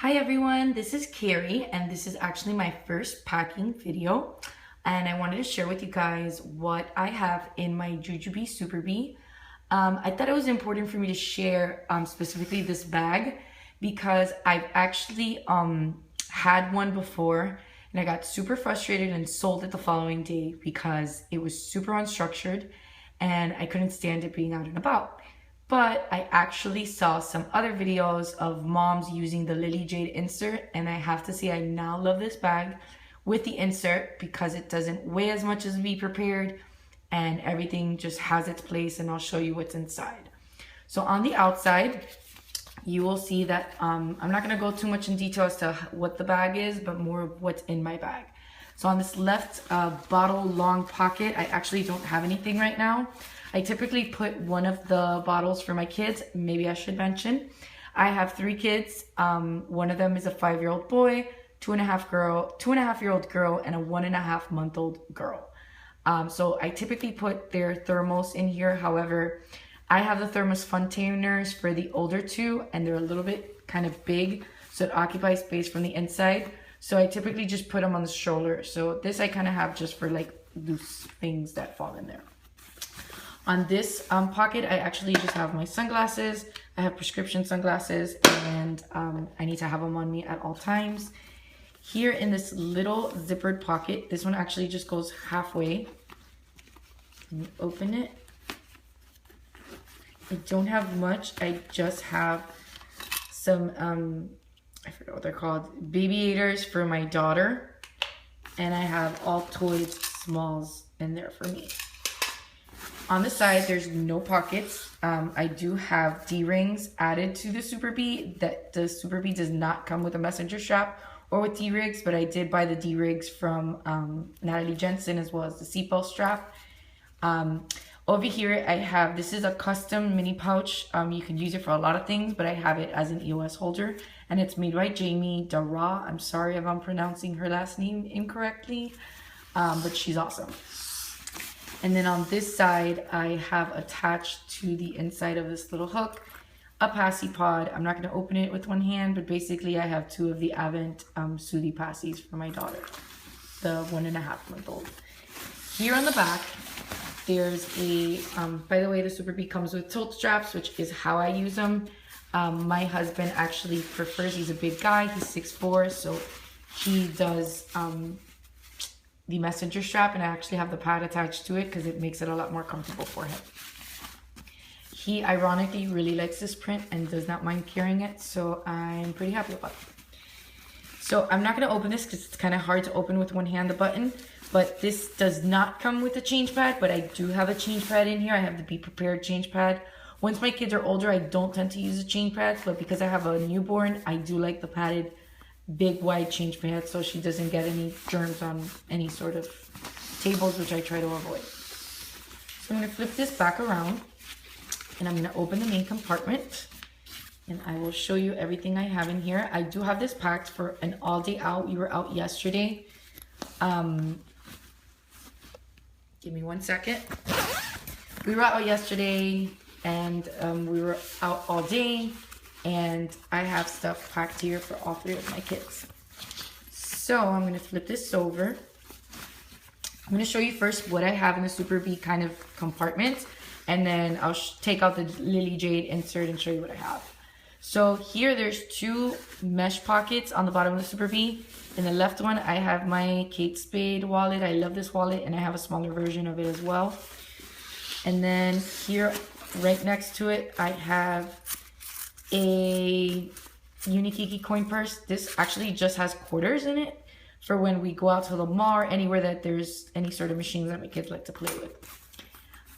Hi everyone, this is Carrie and this is actually my first packing video, and I wanted to share with you guys what I have in my Jujube Superbe. I thought it was important for me to share specifically this bag because I've actually had one before and I got super frustrated and sold it the following day because it was super unstructured and I couldn't stand it being out and about. But I actually saw some other videos of moms using the Lily Jade insert, and I have to say I now love this bag with the insert because it doesn't weigh as much as Be Prepared and everything just has its place, and I'll show you what's inside. So on the outside, you will see that I'm not going to go too much in detail as to what the bag is, but more of what's in my bag. So on this left bottle long pocket, I actually don't have anything right now. I typically put one of the bottles for my kids. Maybe I should mention, I have 3 kids. One of them is a 5-year-old boy, 2.5-year-old girl, and a 1.5-month-old girl. So I typically put their thermos in here. However, I have the thermos containers for the older 2, and they're a little bit kind of big, so it occupies space from the inside. So I typically just put them on the stroller. So this I kind of have just for like loose things that fall in there. On this pocket, I actually just have my sunglasses. I have prescription sunglasses, and I need to have them on me at all times. Here in this little zippered pocket, this one actually just goes halfway. Let me open it. I don't have much. I just have some, I forget what they're called, baby aiders for my daughter. And I have all toys, smalls in there for me. On the side, there's no pockets. I do have D-rings added to the Superbe. That the Superbe does not come with a messenger strap or with D-rigs, but I did buy the D-rigs from Natalie Jensen as well as the seatbelt strap. Over here, I have, this is a custom mini pouch. You can use it for a lot of things, but I have it as an EOS holder, and it's made by Jamie Dara. I'm sorry if I'm pronouncing her last name incorrectly, but she's awesome. And then on this side, I have attached to the inside of this little hook a passy pod. I'm not going to open it with one hand, but basically I have 2 of the Avent Soothie Passies for my daughter, the 1.5-month-old. Here on the back, there's a, by the way, the Superbe comes with tilt straps, which is how I use them. My husband actually prefers, he's a big guy, he's 6'4", so he does the messenger strap, and I actually have the pad attached to it because it makes it a lot more comfortable for him. He ironically really likes this print and does not mind carrying it, so I'm pretty happy about it. So I'm not going to open this because it's kind of hard to open with one hand, the button, but this does not come with a change pad, but I do have a change pad in here. I have the Be Prepared change pad. Once my kids are older, I don't tend to use a change pad, but because I have a newborn, I do like the padded big wide change pad so she doesn't get any germs on any sort of tables, which I try to avoid. So I'm going to flip this back around and I'm going to open the main compartment and I will show you everything I have in here. I do have this packed for an all day out. We were out yesterday. Give me one second. We were out yesterday and we were out all day. And I have stuff packed here for all 3 of my kids. So I'm going to flip this over. I'm going to show you first what I have in the Superbe kind of compartment. And then I'll take out the Lily Jade insert and show you what I have. So here there's 2 mesh pockets on the bottom of the Superbe. In the left one, I have my Kate Spade wallet. I love this wallet, and I have a smaller version of it as well. And then here, right next to it, I have a Unikiki coin purse. This actually just has quarters in it for when we go out to the mall or anywhere that there's any sort of machines that my kids like to play with.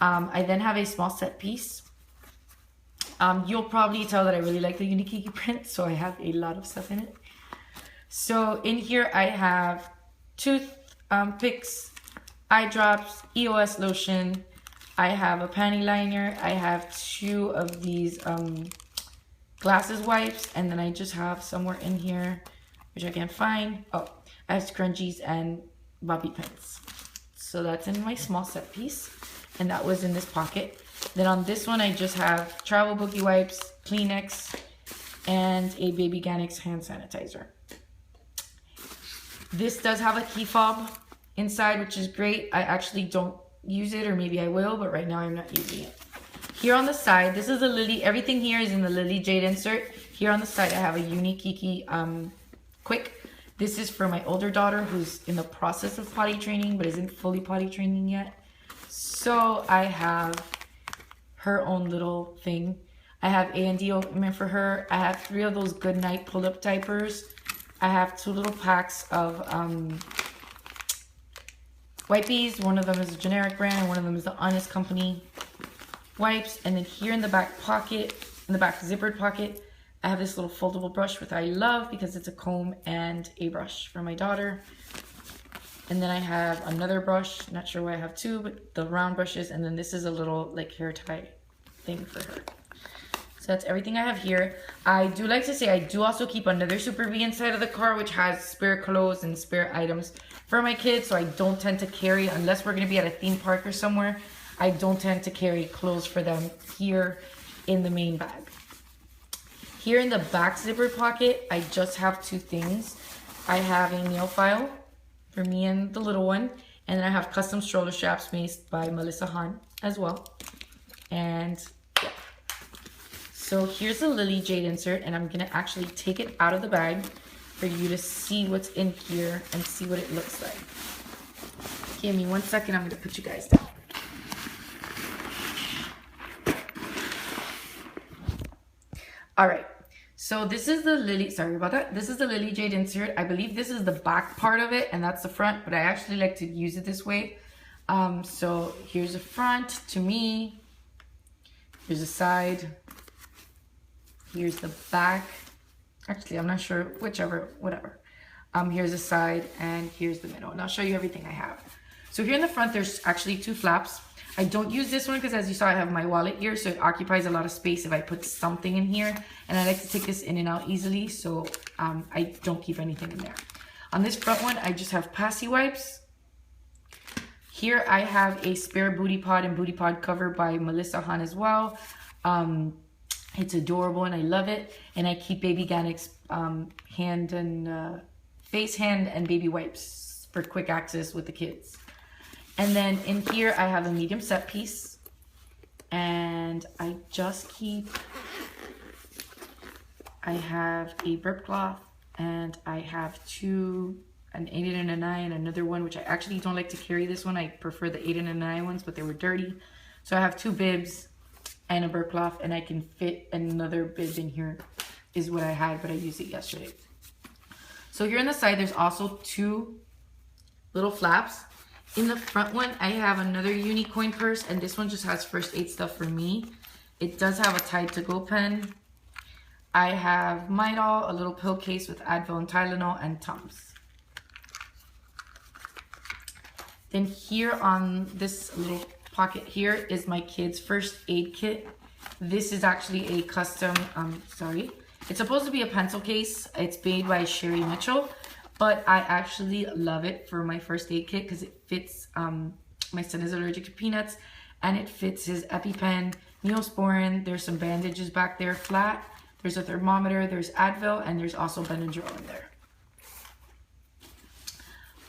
I then have a small set piece. You'll probably tell that I really like the Unikiki print, so I have a lot of stuff in it. So in here I have tooth picks, eye drops, EOS lotion. I have a panty liner. I have 2 of these glasses wipes, and then I just have somewhere in here, which I can't find. Oh, I have scrunchies and bobby pins. So that's in my small set piece, and that was in this pocket. Then on this one, I just have travel boogie wipes, Kleenex, and a Baby Ganix hand sanitizer. This does have a key fob inside, which is great. I actually don't use it, or maybe I will, but right now I'm not using it. Here on the side, this is a Lily, everything here is in the Lily Jade insert. Here on the side, I have a Unikiki Quick. This is for my older daughter who's in the process of potty training, but isn't fully potty training yet. So I have her own little thing. I have A&D ointment for her. I have 3 of those Goodnight pull-up diapers. I have 2 little packs of wipies. One of them is a generic brand, and one of them is the Honest Company wipes. And then here in the back pocket, in the back zippered pocket, I have this little foldable brush, which I love because it's a comb and a brush for my daughter. And then I have another brush, not sure why I have 2, but the round brushes. And then this is a little like hair tie thing for her. So that's everything I have here. I do like to say I do also keep another Superbe inside of the car, which has spare clothes and spare items for my kids. So I don't tend to carry, unless we're gonna be at a theme park or somewhere, I don't tend to carry clothes for them here in the main bag. Here in the back zipper pocket, I just have 2 things. I have a nail file for me and the little one, and then I have custom stroller straps made by Melissa Hahn as well. And yeah. So here's the Lily Jade insert, and I'm gonna actually take it out of the bag for you to see what's in here and see what it looks like. Give me 1 second, I'm gonna put you guys down. All right. So this is the Lily, sorry about that. This is the Lily Jade insert. I believe this is the back part of it and that's the front, but I actually like to use it this way. So here's the front to me. Here's the side. Here's the back. Actually, I'm not sure, whichever, whatever. Here's the side and here's the middle. And I'll show you everything I have. So here in the front, there's actually 2 flaps. I don't use this one because, as you saw, I have my wallet here, so it occupies a lot of space if I put something in here. And I like to take this in and out easily, so I don't keep anything in there. On this front one, I just have passy wipes. Here I have a spare booty pod and booty pod cover by Melissa Hahn as well. It's adorable and I love it. And I keep Baby Ganix hand and face, hand, and baby wipes for quick access with the kids. And then in here, I have a medium set piece. And I just keep, I have a burp cloth, and I have 2, an 8 and a 9, another one, which I actually don't like to carry this one. I prefer the 8 and a 9 ones, but they were dirty. So I have 2 bibs and a burp cloth, and I can fit another bib in here, is what I had, but I used it yesterday. So here on the side, there's also 2 little flaps. In the front one, I have another Unicoin purse, and this one just has first aid stuff for me. It does have a Tide to Go pen. I have Midol, a little pill case with Advil and Tylenol, and Tums. Then here on this little pocket here is my kids' first aid kit. This is actually a custom, it's supposed to be a pencil case. It's made by Sherry Mitchell. But I actually love it for my first aid kit because it fits, my son is allergic to peanuts, and it fits his EpiPen, Neosporin. There's some bandages back there flat. There's a thermometer, there's Advil, and there's also Benadryl in there.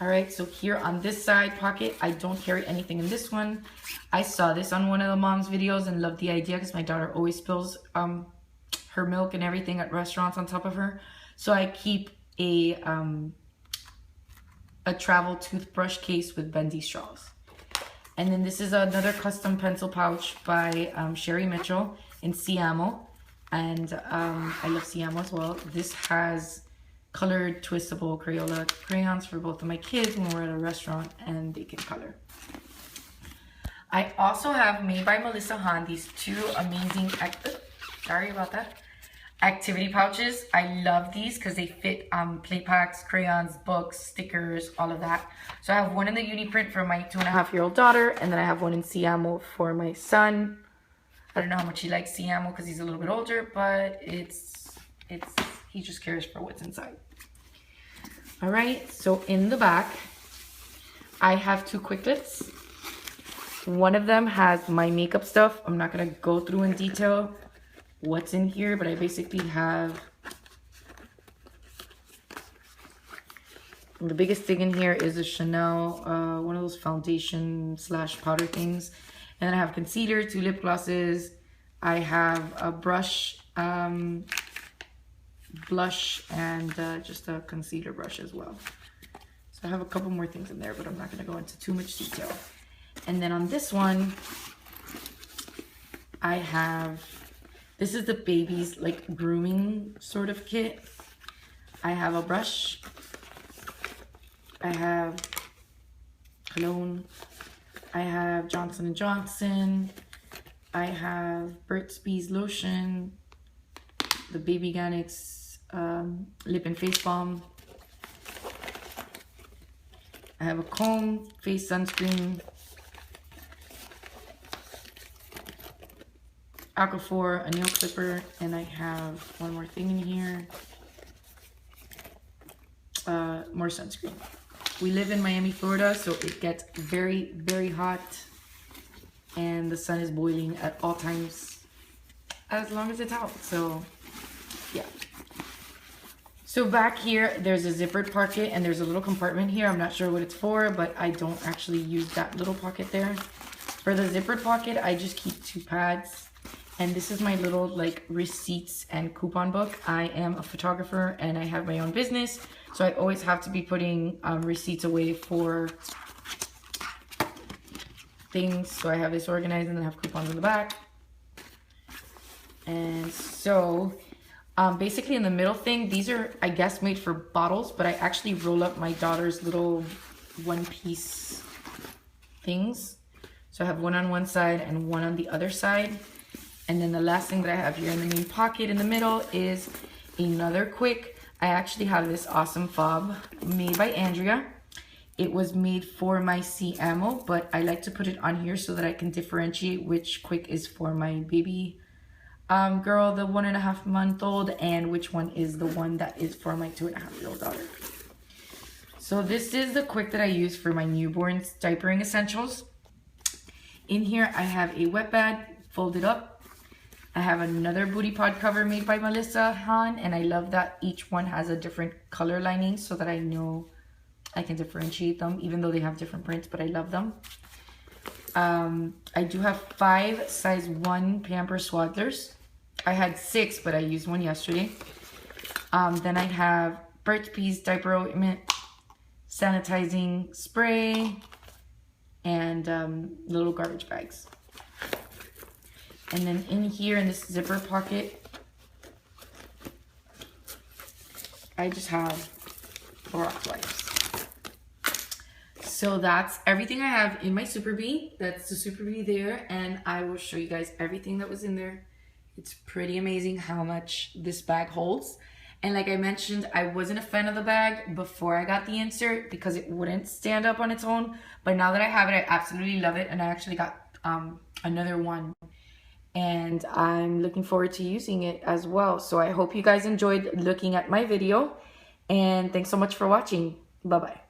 All right, so here on this side pocket, I don't carry anything in this one. I saw this on one of the mom's videos and loved the idea because my daughter always spills her milk and everything at restaurants on top of her. So I keep a travel toothbrush case with bendy straws. And then this is another custom pencil pouch by Sherry Mitchell in Siamo. And I love Siamo as well. This has colored twistable Crayola crayons for both of my kids when we're at a restaurant and they can color. I also have, made by Melissa Hahn, these 2 amazing, sorry about that, activity pouches. I love these because they fit play packs, crayons, books, stickers, all of that. So I have one in the uni print for my 2.5-year-old daughter, and then I have one in Siamo for my son. I don't know how much he likes Siamo because he's a little bit older, but he just cares for what's inside. All right, so in the back, I have 2 quicklets. One of them has my makeup stuff. I'm not gonna go through in detail what's in here, but I basically have The biggest thing in here is a Chanel, one of those foundation / powder things. And then I have concealer, 2 lip glosses. I have a brush, blush, and just a concealer brush as well. So I have a couple more things in there, but I'm not going to go into too much detail. And then on this one, I have, this is the baby's like grooming sort of kit. I have a brush. I have cologne. I have Johnson & Johnson. I have Burt's Bees lotion. The Baby Organics lip and face balm. I have a comb, face sunscreen, Aquaphor, a nail clipper, and I have one more thing in here. More sunscreen. We live in Miami, Florida, so it gets very, very hot, and the sun is boiling at all times as long as it's out. So yeah. So back here, there's a zippered pocket and there's a little compartment here. I'm not sure what it's for, but I don't actually use that little pocket there. For the zippered pocket, I just keep 2 pads. And this is my little like receipts and coupon book. I am a photographer and I have my own business. So I always have to be putting receipts away for things. So I have this organized and then I have coupons in the back. And so basically in the middle thing, these are, I guess, made for bottles, but I actually roll up my daughter's little one-piece things. So I have one on one side and one on the other side. And then the last thing that I have here in the main pocket in the middle is another quick. I actually have this awesome fob made by Andrea. It was made for my C ammo, but I like to put it on here so that I can differentiate which quick is for my baby girl, the 1.5-month-old, and which one is the one that is for my 2.5-year-old daughter. So this is the quick that I use for my newborn's diapering essentials. In here I have a wet bag folded up. I have another booty pod cover made by Melissa Han, and I love that each one has a different color lining so that I know I can differentiate them, even though they have different prints, but I love them. I do have 5 size 1 Pampers Swaddlers. I had 6, but I used one yesterday. Then I have Burt's Bees diaper ointment, sanitizing spray, and little garbage bags. And then in here in this zipper pocket, I just have Clorox wipes. So that's everything I have in my Superbe. That's the Superbe there, and I will show you guys everything that was in there. It's pretty amazing how much this bag holds. And like I mentioned, I wasn't a fan of the bag before I got the insert because it wouldn't stand up on its own. But now that I have it, I absolutely love it. And I actually got another one. And I'm looking forward to using it as well. So I hope you guys enjoyed looking at my video. And thanks so much for watching. Bye-bye.